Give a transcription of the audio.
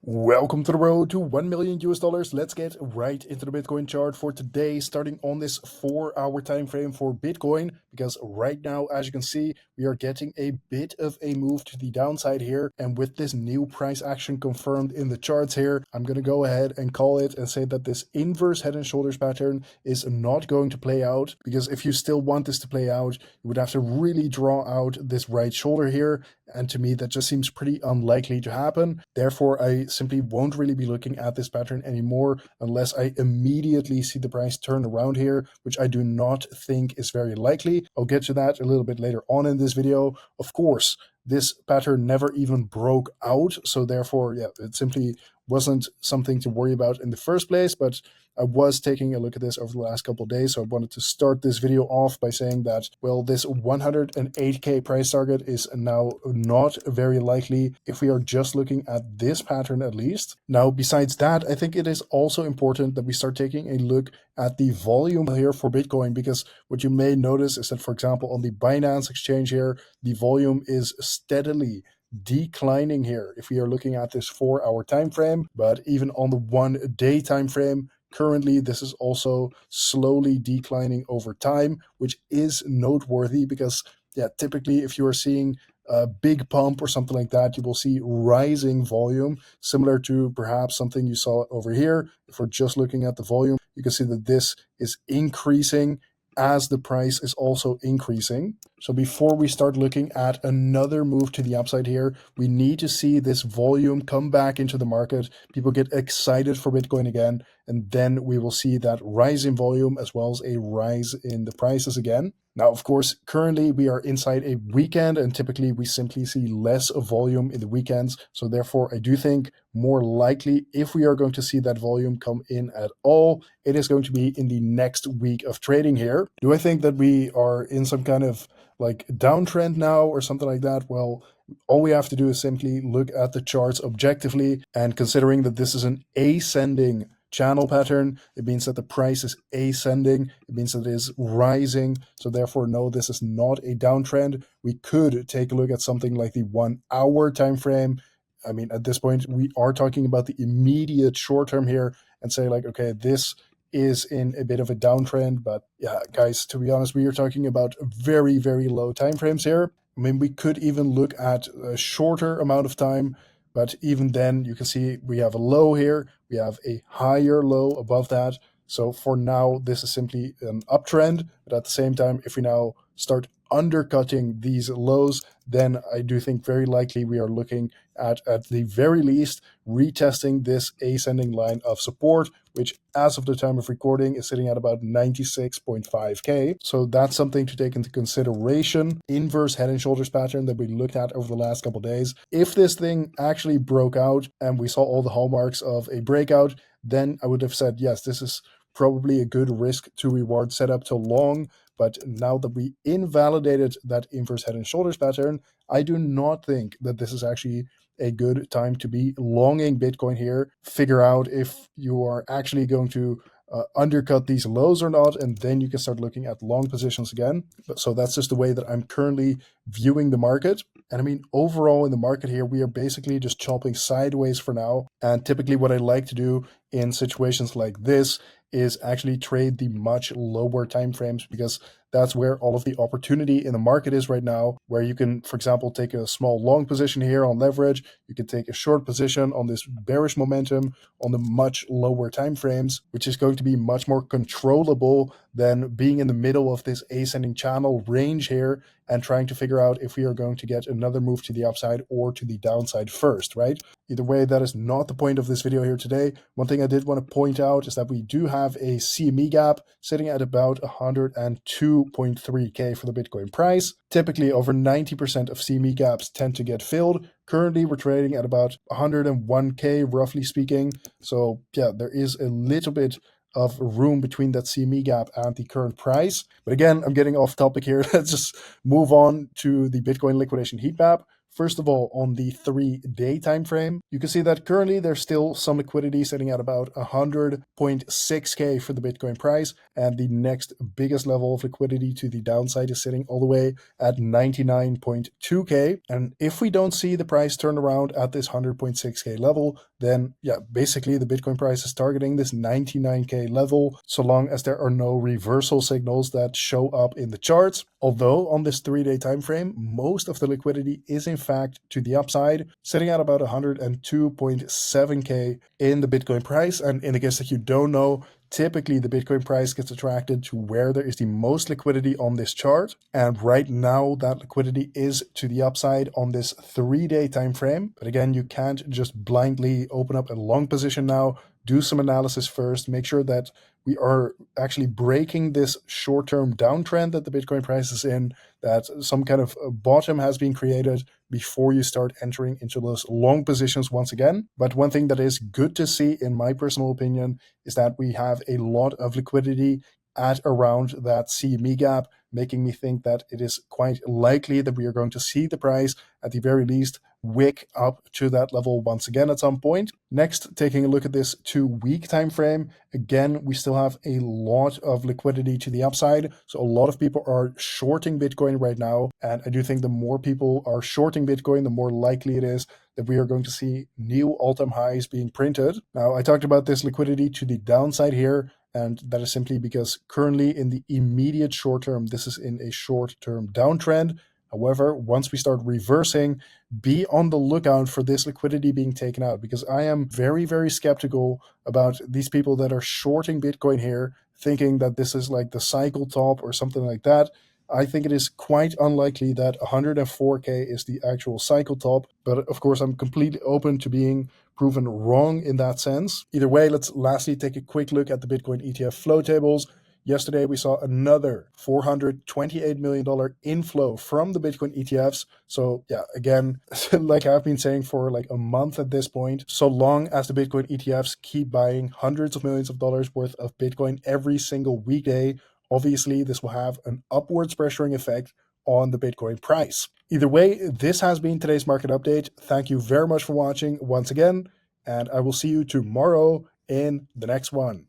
Welcome to the road to 1 million US dollars. Let's get right into the Bitcoin chart for today, starting on this 4-hour time frame for Bitcoin, because right now, as you can see, we are getting a bit of a move to the downside here. And with this new price action confirmed in the charts here, I'm going to go ahead and call it and say that this inverse head and shoulders pattern is not going to play out, because if you still want this to play out, you would have to really draw out this right shoulder here. And to me, that just seems pretty unlikely to happen. Therefore, I simply won't really be looking at this pattern anymore unless I immediately see the price turn around here, which I do not think is very likely. I'll get to that a little bit later on in this video. Of course, this pattern never even broke out. So therefore, yeah, it simply wasn't something to worry about in the first place, but I was taking a look at this over the last couple of days, so I wanted to start this video off by saying that, well, this 108K price target is now not very likely if we are just looking at this pattern at least. Now, besides that, I think it is also important that we start taking a look at the volume here for Bitcoin, because what you may notice is that, for example, on the Binance exchange here, the volume is steadily declining here if we are looking at this 4-hour time frame. But even on the 1-day time frame, currently this is also slowly declining over time, which is noteworthy because, yeah, typically if you are seeing a big pump or something like that, you will see rising volume, similar to perhaps something you saw over here. If we're just looking at the volume, you can see that this is increasing as the price is also increasing. So before we start looking at another move to the upside here, we need to see this volume come back into the market. People get excited for Bitcoin again, and then we will see that rise in volume as well as a rise in the prices again. Now, of course, currently we are inside a weekend, and typically we simply see less volume in the weekends. So therefore, I do think more likely, if we are going to see that volume come in at all, it is going to be in the next week of trading here. Do I think that we are in some kind of like downtrend now or something like that? Well, all we have to do is simply look at the charts objectively, and considering that this is an ascending channel pattern, it means that the price is ascending, it means that it is rising. So therefore, no, this is not a downtrend. We could take a look at something like the 1-hour time frame. I mean, at this point, we are talking about the immediate short term here and say like, okay, this is in a bit of a downtrend. But yeah, guys, to be honest, we are talking about very, very low time frames here. I mean, we could even look at a shorter amount of time, but even then you can see we have a low here, we have a higher low above that. So for now, this is simply an uptrend. But at the same time, if we now start undercutting these lows, then I do think very likely we are looking at the very least, retesting this ascending line of support, which as of the time of recording is sitting at about 96.5K. So that's something to take into consideration. Inverse head and shoulders pattern that we looked at over the last couple of days. If this thing actually broke out and we saw all the hallmarks of a breakout, then I would have said, yes, this is probably a good risk to reward setup to long. But now that we invalidated that inverse head and shoulders pattern, I do not think that this is actually a good time to be longing Bitcoin here. Figure out if you are actually going to undercut these lows or not, and then you can start looking at long positions again. So that's just the way that I'm currently viewing the market. And I mean, overall in the market here, we are basically just chopping sideways for now. And typically what I like to do in situations like this is actually trade the much lower time frames, because that's where all of the opportunity in the market is right now, where you can, for example, take a small long position here on leverage. You can take a short position on this bearish momentum on the much lower time frames, which is going to be much more controllable than being in the middle of this ascending channel range here and trying to figure out if we are going to get another move to the upside or to the downside first, right? Either way, that is not the point of this video here today. One thing I did want to point out is that we do have a CME gap sitting at about 102.3K for the Bitcoin price. Typically, over 90% of CME gaps tend to get filled. Currently, we're trading at about 101K, roughly speaking. So yeah, there is a little bit of room between that CME gap and the current price. But again, I'm getting off topic here. Let's just move on to the Bitcoin liquidation heat map. First of all, on the 3-day time frame, you can see that currently there's still some liquidity sitting at about 100.6k for the Bitcoin price, and the next biggest level of liquidity to the downside is sitting all the way at 99.2k. And if we don't see the price turn around at this 100.6k level, then yeah, basically the Bitcoin price is targeting this 99k level, so long as there are no reversal signals that show up in the charts. Although on this 3-day time frame, most of the liquidity is in fact to the upside, sitting at about 102.7k in the Bitcoin price. And in the case that you don't know, typically the Bitcoin price gets attracted to where there is the most liquidity on this chart. And right now that liquidity is to the upside on this 3-day time frame. But again, you can't just blindly open up a long position now. Do some analysis first, make sure that we are actually breaking this short-term downtrend that the Bitcoin price is in, that some kind of bottom has been created before you start entering into those long positions once again. But one thing that is good to see, in my personal opinion, is that we have a lot of liquidity at around that CME gap, making me think that it is quite likely that we are going to see the price, at the very least, wick up to that level once again at some point. Next, taking a look at this 2-week time frame, again, we still have a lot of liquidity to the upside. So a lot of people are shorting Bitcoin right now. And I do think the more people are shorting Bitcoin, the more likely it is that we are going to see new all-time highs being printed. Now, I talked about this liquidity to the downside here, and that is simply because currently in the immediate short term, this is in a short-term downtrend. However, once we start reversing, be on the lookout for this liquidity being taken out, because I am very, very skeptical about these people that are shorting Bitcoin here, thinking that this is like the cycle top or something like that. I think it is quite unlikely that 104k is the actual cycle top, but of course I'm completely open to being proven wrong in that sense. Either way, let's lastly take a quick look at the Bitcoin ETF flow tables. Yesterday, we saw another $428 million inflow from the Bitcoin ETFs. So yeah, again, like I've been saying for like a month at this point, so long as the Bitcoin ETFs keep buying hundreds of millions of dollars worth of Bitcoin every single weekday, obviously this will have an upwards pressuring effect on the Bitcoin price. Either way, this has been today's market update. Thank you very much for watching once again, and I will see you tomorrow in the next one.